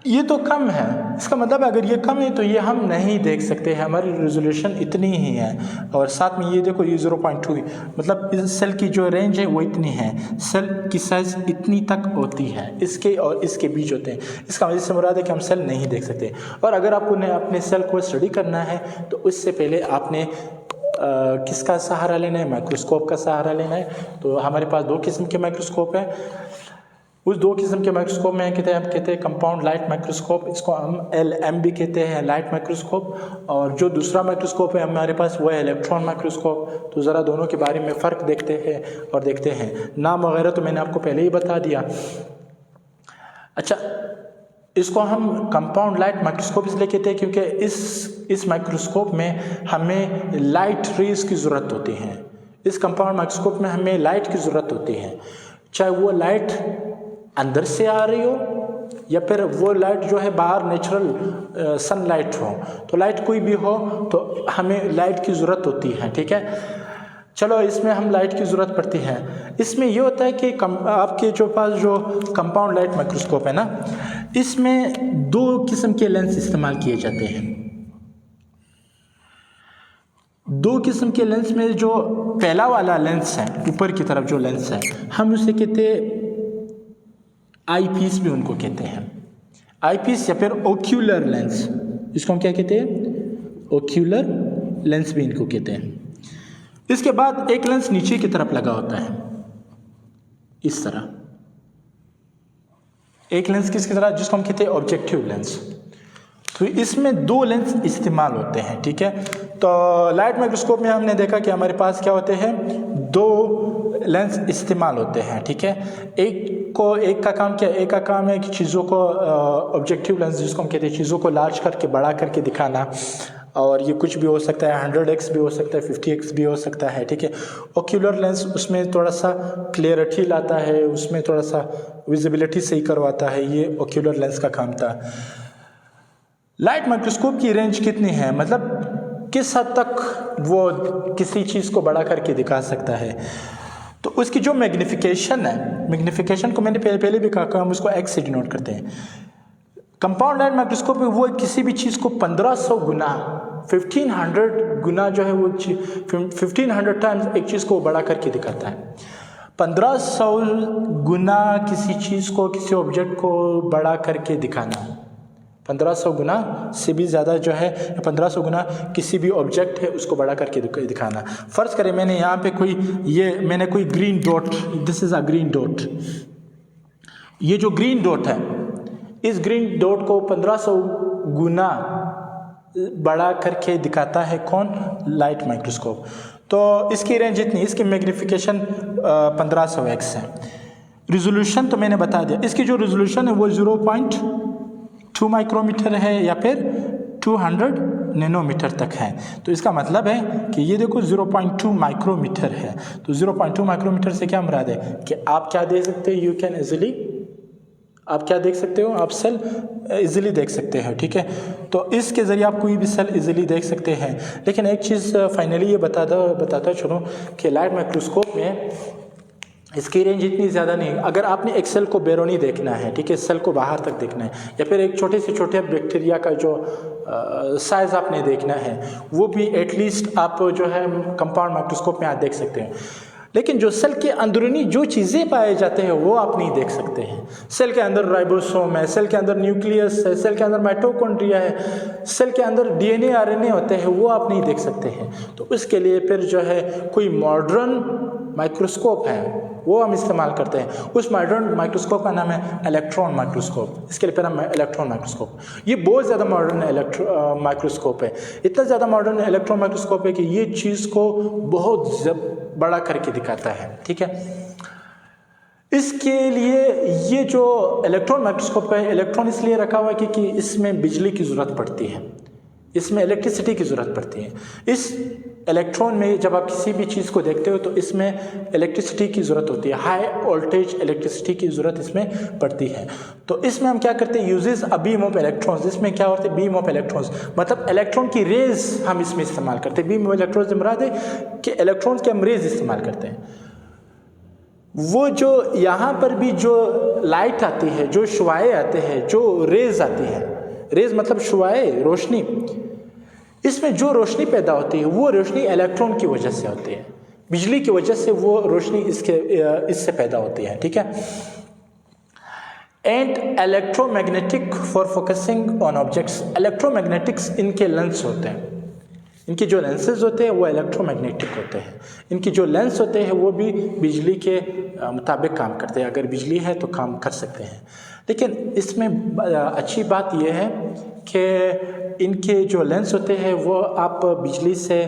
ये तो कम है, इसका मतलब अगर ये कम है तो ये हम नहीं देख सकते हैं, हमारी रेजोल्यूशन इतनी ही है। और साथ में ये देखो ये 0.2 मतलब इस सेल की जो रेंज है वो इतनी है, सेल की साइज इतनी तक होती है, इसके और इसके बीच होते हैं। इसका मतलब से मुराद है कि हम सेल नहीं देख सकते। और अगर आपको अपने सेल को स्टडी करना है तो उससे पहले आपने किसका सहारा लेना है? माइक्रोस्कोप का सहारा लेना है। तो हमारे पास 2 किस्म के माइक्रोस्कोप हैं। उस 2 किस्म के माइक्रोस्कोप में हम कहते हैं कंपाउंड लाइट माइक्रोस्कोप, इसको हम LM भी कहते हैं, लाइट माइक्रोस्कोप। और जो दूसरा माइक्रोस्कोप है हमारे पास वो है इलेक्ट्रॉन माइक्रोस्कोप। तो ज़रा दोनों के बारे में फ़र्क देखते हैं और देखते हैं। नाम वगैरह तो मैंने आपको पहले ही बता दिया। अच्छा, इसको हम कंपाउंड लाइट माइक्रोस्कोप इसलिए कहते हैं क्योंकि इस माइक्रोस्कोप में हमें लाइट रेज की ज़रूरत होती है। इस कंपाउंड माइक्रोस्कोप में हमें लाइट की ज़रूरत होती है, चाहे वो लाइट अंदर से आ रही हो या फिर वो लाइट जो है बाहर नेचुरल सनलाइट हो। तो लाइट कोई भी हो तो हमें लाइट की ज़रूरत होती है, ठीक है। चलो, इसमें हम लाइट की ज़रूरत पड़ती है। इसमें ये होता है कि आपके जो पास जो कंपाउंड लाइट माइक्रोस्कोप है ना, इसमें 2 किस्म के लेंस इस्तेमाल किए जाते हैं। 2 किस्म के लेंस में जो पहला वाला लेंस है, ऊपर की तरफ जो लेंस है, हम उसे कहते हैं आई पीस भी उनको कहते हैं, आई पीस या फिर ओक्यूलर लेंस। इसको हम क्या कहते हैं? ओक्यूलर लेंस भी इनको कहते हैं। इसके बाद एक लेंस नीचे की तरफ लगा होता है, इस तरह एक लेंस किसकी तरह, जिसको हम कहते हैं ऑब्जेक्टिव लेंस। तो इसमें 2 लेंस इस्तेमाल होते हैं, ठीक है। तो लाइट माइक्रोस्कोप में हमने देखा कि हमारे पास क्या होते हैं, 2 लेंस इस्तेमाल होते हैं, ठीक है। एक का काम क्या है? एक का काम है कि चीज़ों को ऑब्जेक्टिव लेंस जिसको हम कहते हैं, चीज़ों को लार्ज करके बड़ा करके दिखाना। और ये कुछ भी हो सकता है, 100x भी हो सकता है, 50x भी हो सकता है, ठीक है। ओक्यूलर लेंस उसमें थोड़ा सा क्लियरिटी लाता है, उसमें थोड़ा सा विजिबिलिटी सही करवाता है। ये ओक्यूलर लेंस का काम था। लाइट माइक्रोस्कोप की रेंज कितनी है, मतलब किस हद तक वो किसी चीज़ को बड़ा करके दिखा सकता है? तो उसकी जो मैग्निफिकेशन है, मैग्निफिकेशन को मैंने पहले भी कहा, हम उसको x से डिनोट करते हैं। कंपाउंड लाइट माइक्रोस्कोप में वो किसी भी चीज़ को 1500 गुना 1500 गुना जो है वो 1500 टाइम्स एक चीज़ को बड़ा करके दिखाता है। 1500 गुना किसी चीज़ को, किसी ऑब्जेक्ट को बड़ा करके दिखाना, 1500 गुना से भी ज़्यादा जो है, 1500 गुना किसी भी ऑब्जेक्ट है उसको बड़ा करके दिखाना। फ़र्ज़ करें मैंने यहाँ पे मैंने कोई green dot, this is a green dot. ये जो ग्रीन डॉट है, इस ग्रीन डॉट को 1500 गुना बड़ा करके दिखाता है कौन? Light microscope. तो इसकी रेंज इतनी, इसकी मैग्निफिकेशन 1500x है। रिजोल्यूशन तो मैंने बता दिया, इसकी जो रिजोल्यूशन है वो 0.2 माइक्रोमीटर है या फिर 200 नैनोमीटर तक है। तो इसका मतलब है कि ये देखो 0.2 माइक्रोमीटर है। तो 0.2 माइक्रोमीटर से क्या मुराद है कि आप क्या देख सकते हो? यू कैन इजीली, आप क्या देख सकते हो? आप सेल इजीली देख सकते हो, ठीक है। तो इसके ज़रिए आप कोई भी सेल इजीली देख सकते हैं। लेकिन एक चीज़ फाइनली ये बताता चलो कि लाइट माइक्रोस्कोप में इसकी रेंज इतनी ज़्यादा नहीं। अगर आपने एक सेल को बैरोनी देखना है, ठीक है, सेल को बाहर तक देखना है, या फिर एक छोटे से छोटे बैक्टीरिया का जो साइज़ आपने देखना है, वो भी एटलीस्ट आप जो है कंपाउंड माइक्रोस्कोप में आप देख सकते हैं। लेकिन जो सेल के अंदरूनी जो चीज़ें पाए जाते हैं वो आप नहीं देख सकते हैं। सेल के अंदर राइबोसोम है, सेल के अंदर न्यूक्लियस है, सेल के अंदर माइटोकॉन्ड्रिया है, सेल के अंदर DNA RNA होते हैं, वो आप नहीं देख सकते हैं। तो उसके लिए फिर जो है कोई मॉडर्न माइक्रोस्कोप है वो हम इस्तेमाल करते हैं। उस मॉडर्न माइक्रोस्कोप का नाम है इलेक्ट्रॉन माइक्रोस्कोप। इसके लिए फिर हम इलेक्ट्रॉन माइक्रोस्कोप, ये बहुत ज़्यादा मॉडर्न माइक्रोस्कोप है। इतना ज़्यादा मॉडर्न इलेक्ट्रॉन माइक्रोस्कोप है कि ये चीज़ को बहुत बड़ा करके दिखाता है, ठीक है। इसके लिए ये जो इलेक्ट्रॉन माइक्रोस्कोप है, इलेक्ट्रॉन इसलिए रखा हुआ है क्योंकि इसमें बिजली की ज़रूरत पड़ती है, इसमें इलेक्ट्रिसिटी की ज़रूरत पड़ती है। इस इलेक्ट्रॉन में जब आप किसी भी चीज़ को देखते हो तो इसमें इलेक्ट्रिसिटी की ज़रूरत होती है, हाई वोल्टेज इलेक्ट्रिसिटी की ज़रूरत इसमें पड़ती है। तो इसमें हम क्या करते हैं, uses a beam of electrons. इसमें क्या होते हैं, बीम ऑफ इलेक्ट्रॉन्स, मतलब इलेक्ट्रॉन की रेज हम इसमें इस्तेमाल करते हैं। बीम ऑफ इलेक्ट्रॉन्स से मुराद है कि इलेक्ट्रॉन्स के हम रेज इस्तेमाल करते हैं। वो जो यहाँ पर भी जो लाइट आती है, जो शुआएं आते हैं, जो रेज आती है, रेज मतलब शुआएं, रोशनी, इसमें जो रोशनी पैदा होती है वो रोशनी इलेक्ट्रॉन की वजह से होती है, बिजली की वजह से वो रोशनी इससे पैदा होती है, ठीक है। And electromagnetic for focusing on objects, electromagnetics इनके लेंस होते हैं, इनके जो लेंसेज होते हैं वो इलेक्ट्रोमैग्नेटिक होते हैं। इनकी जो लेंस होते हैं वो भी बिजली के मुताबिक काम करते हैं, अगर बिजली है तो काम कर सकते हैं। लेकिन इसमें अच्छी बात यह है कि इनके जो लेंस होते हैं वो आप बिजली से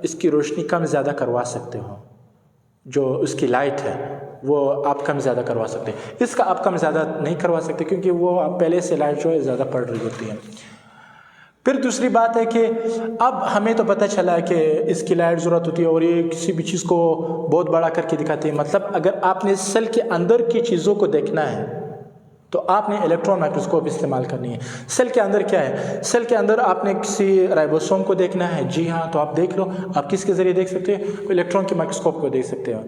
इसकी रोशनी कम ज़्यादा करवा सकते हो, जो उसकी लाइट है वो आप कम ज़्यादा करवा सकते हैं। इसका आप कम ज़्यादा नहीं करवा सकते क्योंकि वो पहले से लाइट जो है ज़्यादा पड़ रही होती है। फिर दूसरी बात है कि अब हमें तो पता चला है कि इसकी लाइट ज़रूरत होती है और ये किसी भी चीज़ को बहुत बड़ा करके दिखाती है। मतलब अगर आपने सेल के अंदर की चीज़ों को देखना है तो आपने इलेक्ट्रॉन माइक्रोस्कोप इस्तेमाल करनी है। सेल के अंदर क्या है, सेल के अंदर आपने किसी राइबोसोम को देखना है, जी हाँ, तो आप देख लो। आप किसके ज़रिए देख सकते हो, इलेक्ट्रॉन के माइक्रोस्कोप को देख सकते हो।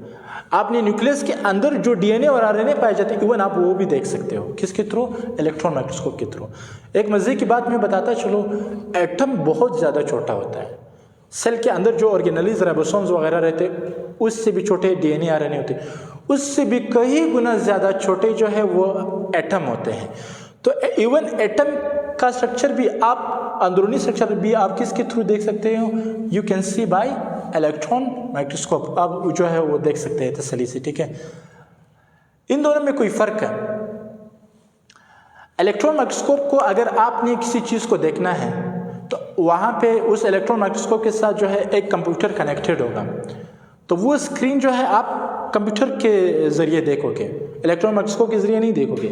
आपने न्यूक्लियस के अंदर जो डीएनए और आरएनए पाए जाते हैं, इवन आप वो भी देख सकते हो, किसके थ्रू, इलेक्ट्रॉन माइक्रोस्कोप के थ्रू। एक मज़े की बात मैं बताता चलो, एटम बहुत ज़्यादा छोटा होता है। सेल के अंदर जो ऑर्गेनेलीज, राइबोसोम्स वगैरह रहते हैं, उससे भी छोटे डीएनए आरएनए होते हैं, उससे भी कई गुना ज़्यादा छोटे जो है वो एटम होते हैं। तो इवन एटम का स्ट्रक्चर भी आप, अंदरूनी स्ट्रक्चर भी आप किसके थ्रू देख सकते हो, you can see bye electron microscope. आप जो है वो देख सकते हैं तसल्ली से, ठीक है। इन दोनों में कोई फ़र्क है। इलेक्ट्रॉन माइक्रोस्कोप को अगर आपने किसी चीज़ को देखना है तो वहाँ पे उस इलेक्ट्रॉन माइक्रोस्कोप के साथ जो है एक कंप्यूटर कनेक्टेड होगा, तो वो स्क्रीन जो है आप कंप्यूटर के ज़रिए देखोगे, इलेक्ट्रॉन माइक्रोस्कोप के ज़रिए नहीं देखोगे।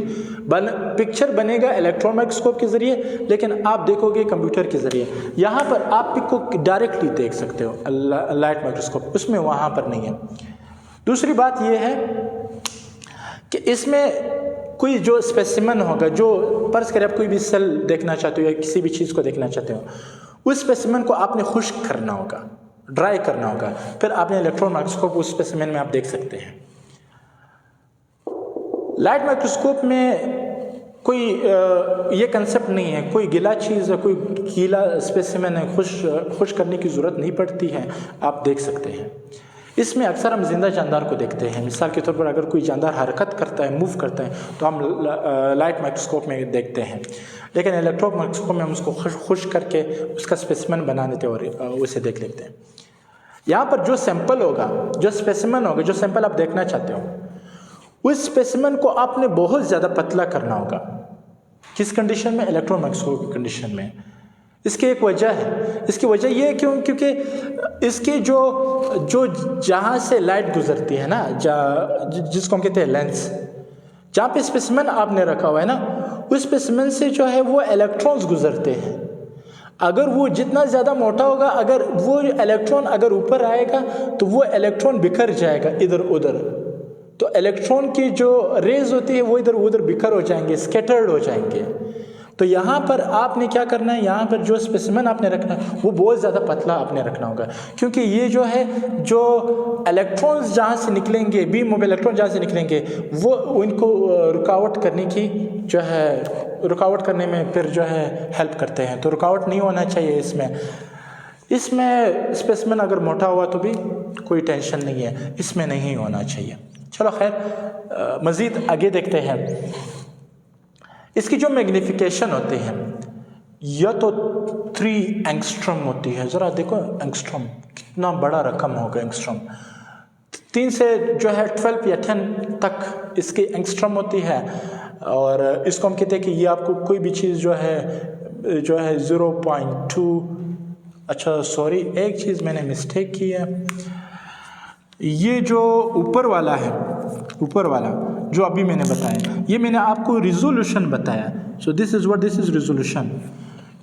पिक्चर बनेगा इलेक्ट्रॉन माइक्रोस्कोप के ज़रिए, लेकिन आप देखोगे कंप्यूटर के ज़रिए। यहाँ पर आप पिक को डायरेक्टली देख सकते हो, लाइट माइक्रोस्कोप उसमें वहाँ पर नहीं है। दूसरी बात यह है कि इसमें कोई जो स्पेसिमन होगा, जो फर्ज करें आप कोई भी सेल देखना चाहते हो या किसी भी चीज़ को देखना चाहते हो, उस स्पेसिमन को आपने खुश्क करना होगा, ड्राई करना होगा, फिर आपने इलेक्ट्रॉन माइक्रोस्कोप उस स्पेसिमेन में आप देख सकते हैं। लाइट माइक्रोस्कोप में कोई ये कंसेप्ट नहीं है, कोई गीला चीज़ है, कोई गीला स्पेसिमेन है, खुश करने की ज़रूरत नहीं पड़ती है, आप देख सकते हैं। इसमें अक्सर हम जिंदा जानदार को देखते हैं। मिसाल के तौर पर अगर कोई जानदार हरकत करता है, मूव करता है, तो हम लाइट माइक्रोस्कोप में देखते हैं, लेकिन इलेक्ट्रॉन माइक्रोस्कोप में हम उसको खुश करके उसका स्पेसिमेन बना देते हैं और उसे देख लेते हैं। यहाँ पर जो सैंपल होगा, जो स्पेसिमेन होगा, जो सैंपल आप देखना चाहते हो, उस स्पेसिमेन को आपने बहुत ज़्यादा पतला करना होगा। किस कंडीशन में, इलेक्ट्रॉन माइक्रोस्कोप की कंडीशन में। इसकी एक वजह है, इसकी वजह ये है क्योंकि इसके जो जहाँ से लाइट गुजरती है ना, जिसको हम कहते हैं लेंस, जहाँ पे स्पेसिमेन आपने रखा हुआ है ना, उस स्पेसिमेन से जो है वो इलेक्ट्रॉन्स गुजरते हैं। अगर वो जितना ज़्यादा मोटा होगा, अगर वो इलेक्ट्रॉन अगर ऊपर आएगा तो वो इलेक्ट्रॉन बिखर जाएगा इधर उधर, तो इलेक्ट्रॉन की जो रेज होती है वो इधर उधर बिखर हो जाएंगे, स्कैटर्ड हो जाएंगे। तो यहाँ पर आपने क्या करना है, यहाँ पर जो स्पेसिमेन आपने रखना है वो बहुत ज़्यादा पतला आपने रखना होगा, क्योंकि ये जो है, जो इलेक्ट्रॉन्स जहाँ से निकलेंगे, बीम ऑफ इलेक्ट्रॉन जहाँ से निकलेंगे, वो उनको रुकावट करने की जो है, रुकावट करने में फिर जो है हेल्प करते हैं। तो रुकावट नहीं होना चाहिए इसमें स्पेसिमेन अगर मोटा हुआ तो भी कोई टेंशन नहीं है, इसमें नहीं होना चाहिए। चलो खैर, मज़ीद आगे देखते हैं। इसकी जो मैग्नीफिकेशन होती है, यह तो 3 एंगस्ट्रॉम होती है। ज़रा देखो एंगस्ट्रॉम कितना बड़ा रकम होगा। एंगस्ट्रॉम 3 से जो है 12 या 10 तक इसकी एंगस्ट्रॉम होती है। और इसको हम कहते हैं कि ये आपको कोई भी चीज़ जो है 0.2, अच्छा सॉरी, एक चीज़ मैंने मिस्टेक की है। ये जो ऊपर वाला है, ऊपर वाला जो अभी मैंने बताया, ये मैंने आपको रिजोल्यूशन बताया। So this is what, this is resolution.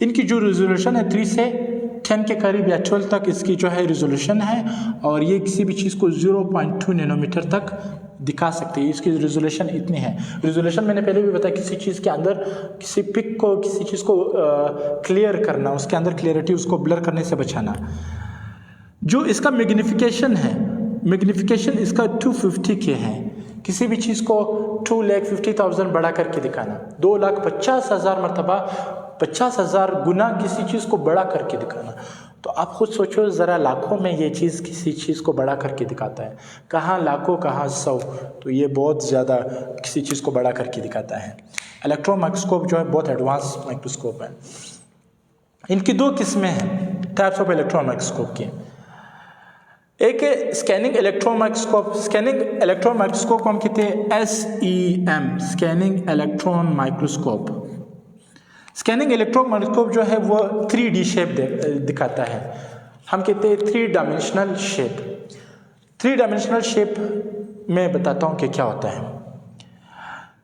इनकी जो रिजोल्यूशन है 3 से 10 के करीब या 12 तक इसकी जो है रिजोल्यूशन है, और ये किसी भी चीज़ को 0.2 नैनोमीटर तक दिखा सकते हैं। इसकी रिजोल्यूशन इतनी है। रिजोल्यूशन मैंने पहले भी बताया, किसी चीज़ के अंदर किसी पिक को, किसी चीज़ को क्लियर करना, उसके अंदर क्लियरिटी, उसको ब्लर करने से बचाना। जो इसका मैग्नीफिकेशन है, मैग्नीफिकेशन इसका 250 के है। किसी भी चीज़ को 2,50,000 बड़ा करके दिखाना, 2,50,000 मरतबा, 50,000 गुना किसी चीज़ को बड़ा करके दिखाना। तो आप खुद सोचो ज़रा, लाखों में ये चीज़ किसी चीज़ को बड़ा करके दिखाता है, कहाँ लाखों कहाँ 100, तो ये बहुत ज़्यादा किसी चीज़ को बड़ा करके दिखाता है। इलेक्ट्रॉन माइक्रोस्कोप जो है बहुत एडवांस माइक्रोस्कोप है। इनकी 2 किस्में हैं, टाइप्स ऑफ इलेक्ट्रॉन माइक्रोस्कोप की। एक है scanning electron microscope. Scanning electron microscope को हम कहते हैं SEM, scanning electron microscope. Scanning electron microscope जो है वो 3D शेप दिखाता है। हम कहते हैं 3 डायमेंशनल शेप। 3 डायमेंशनल शेप में बताता हूँ कि क्या होता है।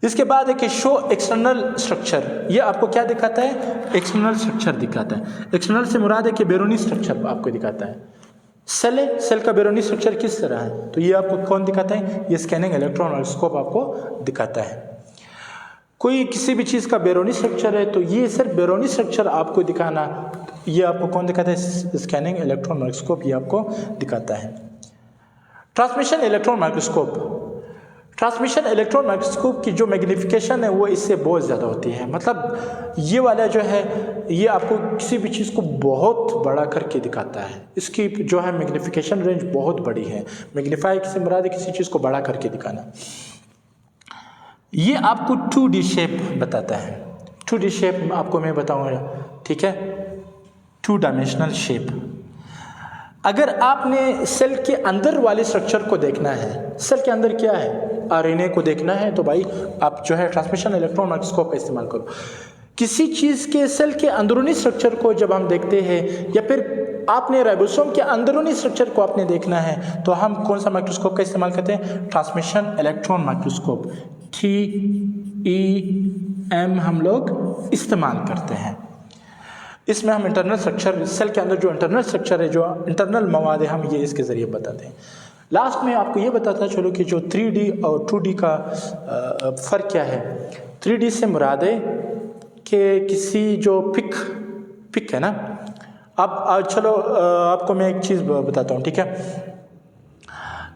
इसके बाद एक शो एक्सटर्नल स्ट्रक्चर। ये आपको क्या दिखाता है? एक्सटर्नल स्ट्रक्चर दिखाता है। एक्सटर्नल से मुराद है कि बैरोनी स्ट्रक्चर आपको दिखाता है। सेल है, सेल का बैरोनी स्ट्रक्चर किस तरह है, तो ये आपको कौन दिखाता है? ये स्कैनिंग इलेक्ट्रॉन माइक्रोस्कोप आपको दिखाता है। कोई किसी भी चीज़ का बैरोनी स्ट्रक्चर है, तो ये सिर्फ बैरोनी स्ट्रक्चर आपको दिखाना, ये आपको कौन दिखाता है? स्कैनिंग इलेक्ट्रॉन माइक्रोस्कोप ये आपको दिखाता है। Transmission electron microscope. Transmission electron microscope की जो मैग्नीफिकेशन है वो इससे बहुत ज़्यादा होती है। मतलब ये वाला जो है ये आपको किसी भी चीज़ को बहुत बड़ा करके दिखाता है। इसकी जो है मैग्नीफिकेशन रेंज बहुत बड़ी है। मैग्नीफाई से मुराद है किसी चीज़ को बड़ा करके दिखाना। ये आपको 2D शेप बताता है। 2D शेप आपको मैं बताऊंगा, ठीक है, 2 डायमेंशनल शेप। अगर आपने सेल के अंदर वाले स्ट्रक्चर को देखना है, सेल के अंदर क्या है, RNA को देखना है, तो भाई आप जो है ट्रांसमिशन इलेक्ट्रॉन माइक्रोस्कोप का इस्तेमाल करो। किसी चीज़ के सेल के अंदरूनी स्ट्रक्चर को जब हम देखते हैं, या फिर आपने राइबोसोम के अंदरूनी स्ट्रक्चर को आपने देखना है, तो हम कौन सा माइक्रोस्कोप का इस्तेमाल करते हैं? ट्रांसमिशन इलेक्ट्रॉन माइक्रोस्कोप, TEM हम लोग इस्तेमाल करते हैं। इसमें हम इंटरनल स्ट्रक्चर, सेल के अंदर जो इंटरनल स्ट्रक्चर है, जो इंटरनल मवाद है, हम ये इसके ज़रिए बताते हैं। लास्ट में आपको ये बताता चलो कि जो 3D और 2D का फ़र्क क्या है। 3D से मुराद है कि किसी जो पिक है ना, अब चलो आपको मैं एक चीज़ बताता हूँ, ठीक है।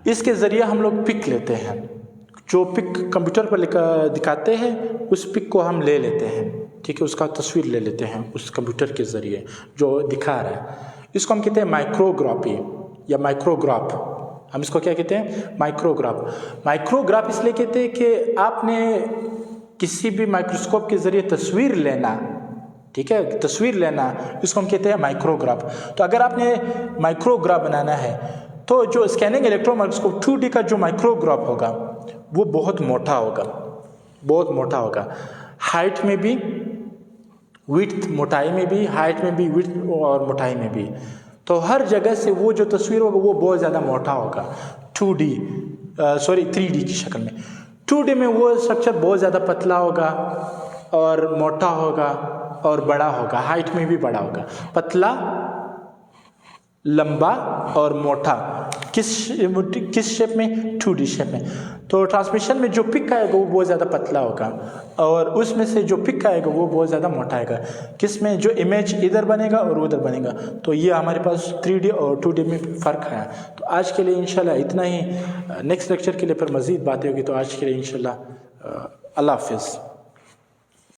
इसके ज़रिए हम लोग पिक लेते हैं, जो पिक कंप्यूटर पर दिखाते हैं, उस पिक को हम ले लेते हैं, ठीक है, उसका तस्वीर ले लेते हैं उस कंप्यूटर के ज़रिए जो दिखा रहा है। इसको हम कहते हैं माइक्रोग्राफी या माइक्रोग्राफ। हम इसको क्या कहते हैं? माइक्रोग्राफ। माइक्रोग्राफ इसलिए कहते हैं कि आपने किसी भी माइक्रोस्कोप के ज़रिए तस्वीर लेना, ठीक है, तस्वीर लेना, इसको हम कहते हैं माइक्रोग्राफ। तो अगर आपने माइक्रोग्राफ बनाना है, तो जो स्कैनिंग इलेक्ट्रॉन माइक्रोस्कोप 2D का जो माइक्रोग्राफ होगा वो बहुत मोटा होगा, बहुत मोटा होगा। हाइट में भी, विड्थ, मोटाई में भी, हाइट में भी, विड्थ और मोटाई में भी। तो हर जगह से वो जो तस्वीर होगा वो बहुत ज़्यादा मोटा होगा 3D की शक्ल में। 2D में वो स्ट्रक्चर बहुत ज़्यादा पतला होगा और मोटा होगा और बड़ा होगा, हाइट में भी बड़ा होगा। पतला, लंबा और मोटा, किस शेप में? 2D शेप में। तो ट्रांसमिशन में जो पिक आएगा वो बहुत ज़्यादा पतला होगा, और उसमें से जो पिक आएगा वो बहुत ज़्यादा मोटा आएगा। किस में? जो इमेज इधर बनेगा और उधर बनेगा। तो ये हमारे पास 3D और 2D में फ़र्क है। तो आज के लिए इंशाल्लाह इतना ही। नेक्स्ट लेक्चर के लिए फिर मज़ीद बातें होगी। तो आज के लिए इंशाल्लाह अल्लाह हाफ़िज़।